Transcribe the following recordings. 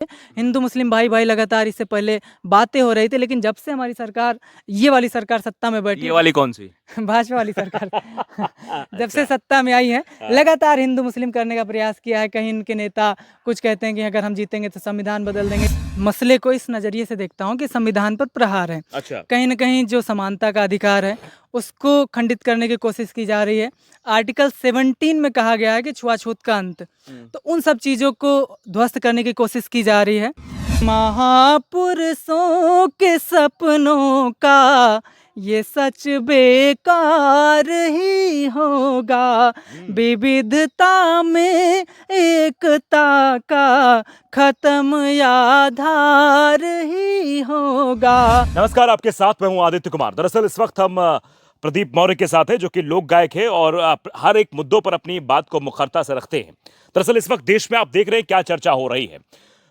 हिंदू मुस्लिम भाई भाई लगातार इससे पहले बातें हो रही थी, लेकिन जब से हमारी सरकार, ये वाली सरकार सत्ता में बैठी ये है, वाली कौन सी? भाजपा वाली सरकार जब से अच्छा। सत्ता में आई है, हाँ। लगातार हिंदू मुस्लिम करने का प्रयास किया है। कहीं इनके नेता कुछ कहते हैं कि अगर हम जीतेंगे तो संविधान बदल देंगे। मसले को इस नज़रिए से देखता हूँ कि संविधान पर प्रहार है। अच्छा। कहीं न कहीं जो समानता का अधिकार है, उसको खंडित करने की कोशिश की जा रही है। आर्टिकल 17 में कहा गया है कि छुआछूत का अंत, तो उन सब चीज़ों को ध्वस्त करने की कोशिश की जा रही है। महापुरुषों के सपनों का ये सच बेकार ही होगा, विविधता में एकता का खत्म आधार ही होगा। नमस्कार, आपके साथ मैं हूं आदित्य कुमार। दरअसल इस वक्त हम प्रदीप मौर्य के साथ हैं, जो कि लोक गायक है और हर एक मुद्दों पर अपनी बात को मुखरता से रखते हैं। दरअसल इस वक्त देश में आप देख रहे हैं क्या चर्चा हो रही है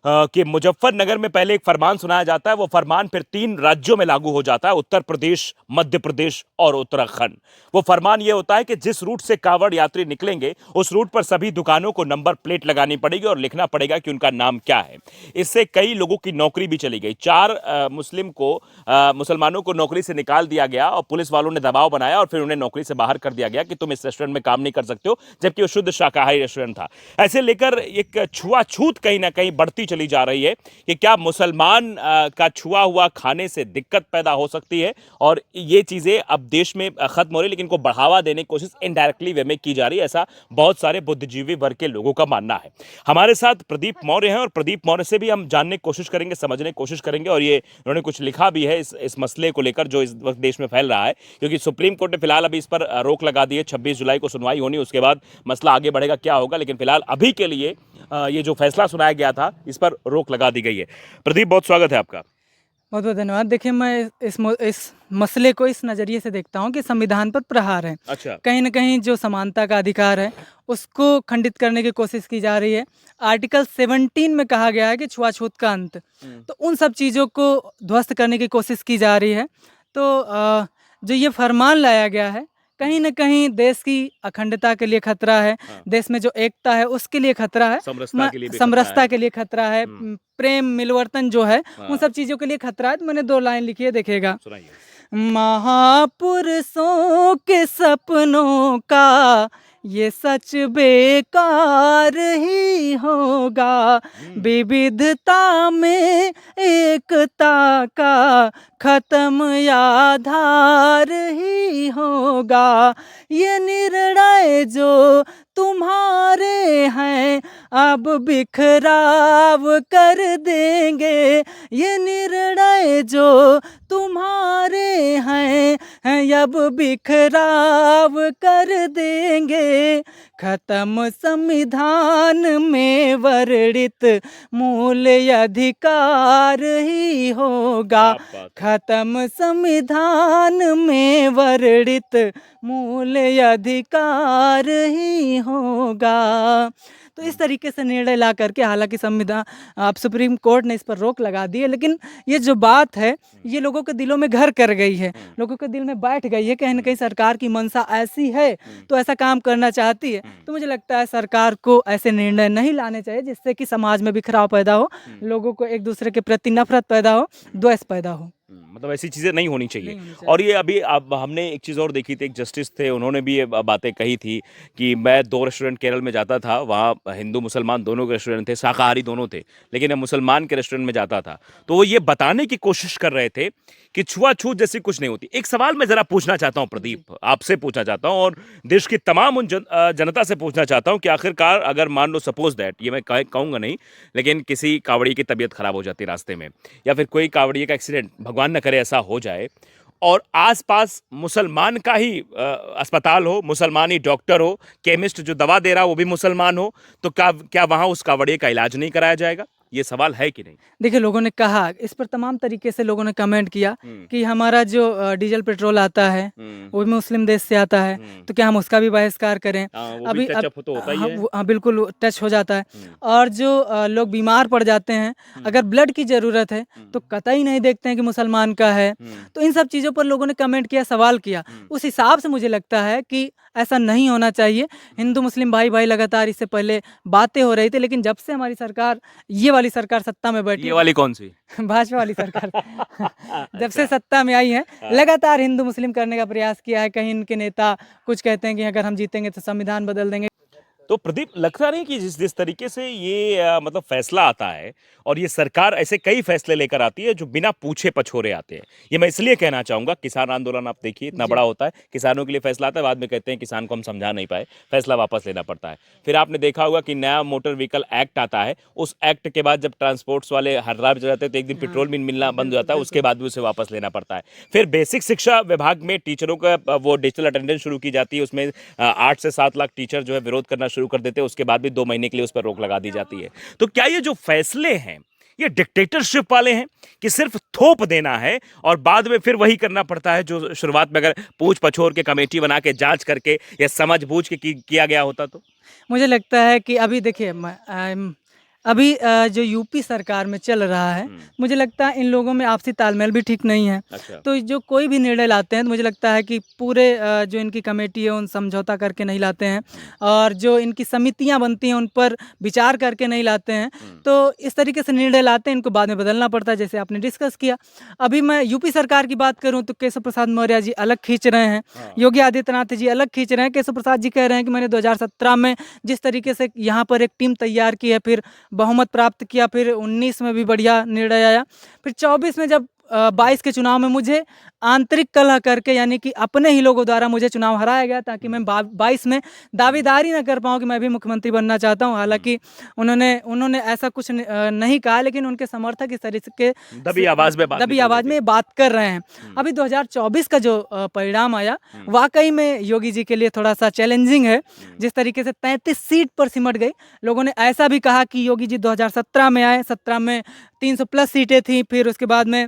कि मुजफ्फरनगर में पहले एक फरमान सुनाया जाता है, वो फरमान फिर 3 राज्यों में लागू हो जाता है, उत्तर प्रदेश, मध्य प्रदेश और उत्तराखंड। वो फरमान ये होता है कि जिस रूट से कांवड़ यात्री निकलेंगे, उस रूट पर सभी दुकानों को नंबर प्लेट लगानी पड़ेगी और लिखना पड़ेगा कि उनका नाम क्या है। इससे कई लोगों की नौकरी भी चली गई। 4 मुसलमानों को नौकरी से निकाल दिया गया और पुलिस वालों ने दबाव बनाया और फिर उन्हें नौकरी से बाहर कर दिया गया कि तुम इस रेस्टोरेंट में काम नहीं कर सकते हो, जबकि वो शुद्ध शाकाहारी रेस्टोरेंट था। ऐसे लेकर एक छुआछूत कहीं ना कहीं बढ़ती चली जा रही है कि क्या मुसलमान का छुआ हुआ खाने से दिक्कत पैदा हो सकती है, और ये चीजें अब देश में खत्म हो रही है, लेकिन इनको बढ़ावा देने की कोशिश इनडायरेक्टली वे में की जा रही है, ऐसा बहुत सारे बुद्धिजीवी वर्ग के लोगों का मानना है। हमारे साथ प्रदीप मौर्य हैं और प्रदीप मौर्य से भी हम जानने की कोशिश करेंगे, समझने की कोशिश करेंगे, और ये उन्होंने कुछ लिखा भी है इस मसले को लेकर जो इस वक्त देश में फैल रहा है, क्योंकि सुप्रीम कोर्ट ने फिलहाल अभी इस पर रोक लगा दी है। 26 जुलाई को सुनवाई होनी, उसके बाद मसला आगे बढ़ेगा क्या होगा, लेकिन फिलहाल अभी के लिए ये जो फैसला सुनाया गया था, इस पर रोक लगा दी गई है। प्रदीप, बहुत स्वागत है आपका। बहुत बहुत धन्यवाद। देखिए, मैं इस मसले को इस नज़रिए से देखता हूँ कि संविधान पर प्रहार है। अच्छा। कहीं न कहीं जो समानता का अधिकार है, उसको खंडित करने की कोशिश की जा रही है। आर्टिकल 17 में कहा गया है कि छुआछूत का अंत, तो उन सब चीज़ों को ध्वस्त करने की कोशिश की जा रही है। तो जो ये फरमान लाया गया है, कहीं न कहीं देश की अखंडता के लिए खतरा है, देश में जो एकता है उसके लिए खतरा है, समरसता के लिए भी खतरा समरसता है। के लिए खतरा है, प्रेम मिलवर्तन जो है, उन सब चीज़ों के लिए खतरा है। तो मैंने 2 लाइन लिखी है, देखिएगा। सुनाइए। महापुरुषों के सपनों का ये सच बेकार ही होगा, विविधता में एकता का खत्म आधार ही होगा। ये निर्णय जो तुम्हारे हैं अब बिखराव कर देंगे, ये निर्णय जो तुम्हारे हैं अब बिखराव कर देंगे। खत्म संविधान में वर्णित मूल्य अधिकार ही होगा, खत्म संविधान में वर्णित मूल्य अधिकार ही होगा। तो इस तरीके से निर्णय ला करके, हालांकि संविधान, अब सुप्रीम कोर्ट ने इस पर रोक लगा दी है, लेकिन ये जो बात है ये लोगों के दिलों में घर कर गई है, लोगों के दिल में बैठ गई है। कहीं ना कहीं सरकार की मंशा ऐसी है, तो ऐसा काम करना चाहती है। तो मुझे लगता है सरकार को ऐसे निर्णय नहीं लाने चाहिए जिससे कि समाज में बिखराव पैदा हो, लोगों को एक दूसरे के प्रति नफरत पैदा हो, द्वेष पैदा हो। मतलब ऐसी चीजें नहीं होनी चाहिए। नहीं होनी चाहिए। और ये अभी अब हमने एक चीज़ और देखी थी, एक जस्टिस थे, उन्होंने भी ये बातें कही थी कि मैं 2 रेस्टोरेंट केरल में जाता था, वहाँ हिंदू मुसलमान दोनों के रेस्टोरेंट थे, शाकाहारी दोनों थे, लेकिन मैं मुसलमान के रेस्टोरेंट में जाता था, तो वो ये बताने की कोशिश कर रहे थे कि छुआछूत जैसी कुछ नहीं होती। एक सवाल मैं जरा पूछना चाहता हूँ प्रदीप, आपसे पूछना चाहता हूँ और देश की तमाम उन जनता से पूछना चाहता हूँ कि आखिरकार अगर मान लो, सपोज दैट, ये मैं कहूँगा नहीं, लेकिन किसी कांवड़िए की तबीयत खराब हो जाती है रास्ते में, या फिर कोई कांवड़िए का एक्सीडेंट, भगवान न करे ऐसा हो जाए, और आसपास मुसलमान का ही अस्पताल हो, मुसलमान ही डॉक्टर हो, केमिस्ट जो दवा दे रहा हो वो भी मुसलमान हो, तो क्या वहां उस कांवड़िए का इलाज नहीं कराया जाएगा? ये सवाल है कि नहीं? देखिए, लोगों ने कहा, इस पर तमाम तरीके से लोगों ने कमेंट किया कि हमारा जो डीजल पेट्रोल आता है वो भी मुस्लिम देश से आता है, तो क्या हम उसका भी बहिष्कार करें? वो भी टचअप तो होता ही है। हाँ, बिल्कुल टच हो जाता है। और जो लोग बीमार पड़ जाते हैं, अगर ब्लड की ज़रूरत है, तो कतई नहीं देखते हैं कि मुसलमान का है। तो इन सब चीज़ों पर लोगों ने कमेंट किया, सवाल किया। उस हिसाब से मुझे लगता है कि ऐसा नहीं होना चाहिए। हिंदू मुस्लिम भाई भाई लगातार इससे पहले बातें हो रही थी, लेकिन जब से हमारी सरकार, ये वाली सरकार सत्ता में बैठी ये वाली कौन सी? भाजपा वाली सरकार जब से अच्छा। सत्ता में आई है हाँ। लगातार हिंदू मुस्लिम करने का प्रयास किया है। कहीं इनके नेता कुछ कहते हैं कि अगर हम जीतेंगे तो संविधान बदल देंगे। तो प्रदीप, लगता नहीं कि जिस जिस तरीके से ये मतलब फैसला आता है और ये सरकार ऐसे कई फैसले लेकर आती है जो बिना पूछे पछोरे आते हैं। ये मैं इसलिए कहना चाहूंगा, किसान आंदोलन आप देखिए इतना जी। बड़ा होता है, किसानों के लिए फैसला आता है, बाद में कहते हैं किसान को हम समझा नहीं पाए, फैसला वापस लेना पड़ता है। फिर आपने देखा होगा कि नया मोटर व्हीकल एक्ट आता है, उस एक्ट के बाद जब ट्रांसपोर्ट्स वाले हड़ताल पे जाते हैं तो एक दिन पेट्रोल भी मिलना बंद हो जाता है, उसके बाद भी उसे वापस लेना पड़ता है। फिर बेसिक शिक्षा विभाग में टीचरों का वो डिजिटल अटेंडेंस शुरू की जाती है, उसमें 8 से 7 लाख टीचर जो है विरोध करना शुरू कर देते हैं, उसके बाद भी 2 महीने के लिए उस पर रोक लगा दी जाती है। तो क्या ये जो फैसले हैं ये डिक्टेटरशिप वाले हैं कि सिर्फ थोप देना है और बाद में फिर वही करना पड़ता है जो शुरुआत में अगर पूछ पछोर के कमेटी बना के जांच करके या समझ बूझ के किया गया होता तो? मुझे लगता है कि अभी देखिए अभी जो यूपी सरकार में चल रहा है, मुझे लगता है इन लोगों में आपसी तालमेल भी ठीक नहीं है। अच्छा। तो जो कोई भी निर्णय लाते हैं तो मुझे लगता है कि पूरे जो इनकी कमेटी है उन समझौता करके नहीं लाते हैं और जो इनकी समितियां बनती हैं उन पर विचार करके नहीं लाते हैं। तो इस तरीके से निर्णय लाते हैं, इनको बाद में बदलना पड़ता है, जैसे आपने डिस्कस किया। अभी मैं यूपी सरकार की बात करूँ तो केशव प्रसाद मौर्य जी अलग खींच रहे हैं, योगी आदित्यनाथ जी अलग खींच रहे हैं। केशव प्रसाद जी कह रहे हैं कि मैंने 2017 में जिस तरीके से यहाँ पर एक टीम तैयार की है, फिर बहुमत प्राप्त किया, फिर 19 में भी बढ़िया निर्णय आया, फिर 24 में जब 22 के चुनाव में मुझे आंतरिक कलह करके यानी कि अपने ही लोगों द्वारा मुझे चुनाव हराया गया ताकि मैं 22 में दावेदारी ना कर पाऊँ कि मैं भी मुख्यमंत्री बनना चाहता हूँ। हालांकि उन्होंने ऐसा कुछ नहीं कहा, लेकिन उनके समर्थक इस तरीके दबी आवाज में बात दबी निकल आवाज रही में थी। बात कर रहे हैं। अभी 2024 का जो परिणाम आया वाकई में योगी जी के लिए थोड़ा सा चैलेंजिंग है। जिस तरीके से 33 सीट पर सिमट गई, लोगों ने ऐसा भी कहा कि योगी जी 2017 में आए, 17 में 300 प्लस सीटें थी, फिर उसके बाद में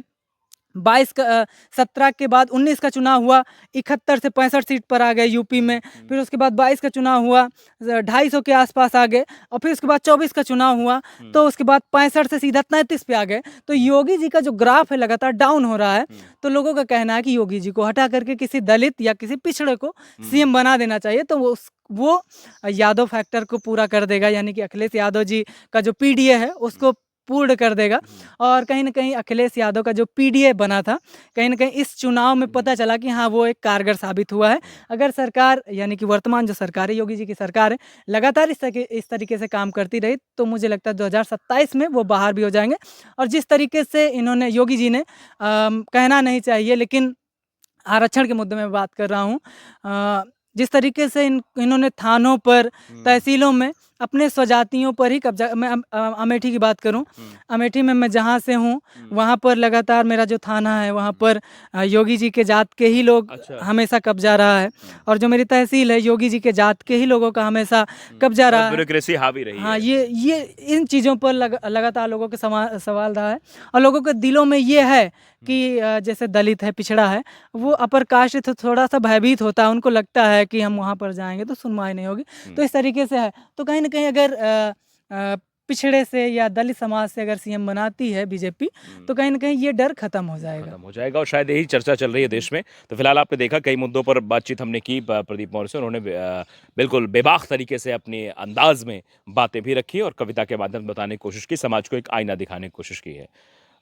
17 के बाद 19 का चुनाव हुआ, 71 से 65 सीट पर आ गए यूपी में। फिर उसके बाद 22 का चुनाव हुआ, 250 के आसपास आ गए, और फिर उसके बाद 24 का चुनाव हुआ तो उसके बाद 65 से सीधा 33 पे आ गए। तो योगी जी का जो ग्राफ है लगातार डाउन हो रहा है। तो लोगों का कहना है कि योगी जी को हटा करके किसी दलित या किसी पिछड़े को सीएम बना देना चाहिए, तो वो यादव फैक्टर को पूरा कर देगा, यानी कि अखिलेश यादव जी का जो पीडीए है उसको पूर्ण कर देगा। और कहीं ना कहीं अखिलेश यादव का जो पीडीए बना था, कहीं ना कहीं इस चुनाव में पता चला कि हाँ वो एक कारगर साबित हुआ है। अगर सरकार यानी कि वर्तमान जो सरकार है, योगी जी की सरकार है, लगातार इस तरीके से काम करती रही तो मुझे लगता है 2027 में वो बाहर भी हो जाएंगे। और जिस तरीके से इन्होंने योगी जी ने कहना नहीं चाहिए, लेकिन आरक्षण के मुद्दे में बात कर रहा हूँ, जिस तरीके से इन्होंने थानों पर, तहसीलों में अपने स्वजातियों पर ही कब्जा, मैं अमेठी की बात करूं, अमेठी में मैं जहां से हूं वहां पर लगातार मेरा जो थाना है वहां पर योगी जी के जात के ही लोग हमेशा कब्जा रहा है, और जो मेरी तहसील है योगी जी के जात के ही लोगों का हमेशा कब्जा रहा है। ब्यूरोक्रेसी हावी रही हाँ, है। ये इन चीज़ों पर लगातार लोगों के सवाल रहा है, और लोगों के दिलों में ये है कि जैसे दलित है, पिछड़ा है, वो अपर कास्ट से थोड़ा सा भयभीत होता है, उनको लगता है कि हम वहाँ पर जाएंगे तो सुनवाई नहीं होगी। तो इस तरीके से है। तो कहीं ना कहीं अगर पिछड़े से या दलित समाज से अगर सीएम बनाती है बीजेपी, तो कहीं ना कहीं ये डर खत्म हो जाएगा। और शायद यही चर्चा चल रही है देश में। तो फिलहाल आपने देखा कई मुद्दों पर बातचीत हमने की प्रदीप मौर्य से, उन्होंने बिल्कुल बेबाक तरीके से अपने अंदाज में बातें भी रखी और कविता के माध्यम से बताने की कोशिश की, समाज को एक आईना दिखाने की कोशिश की है।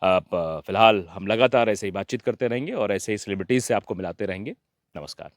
फिलहाल हम लगातार ऐसे ही बातचीत करते रहेंगे और ऐसे ही सेलिब्रिटीज से आपको मिलाते रहेंगे। नमस्कार।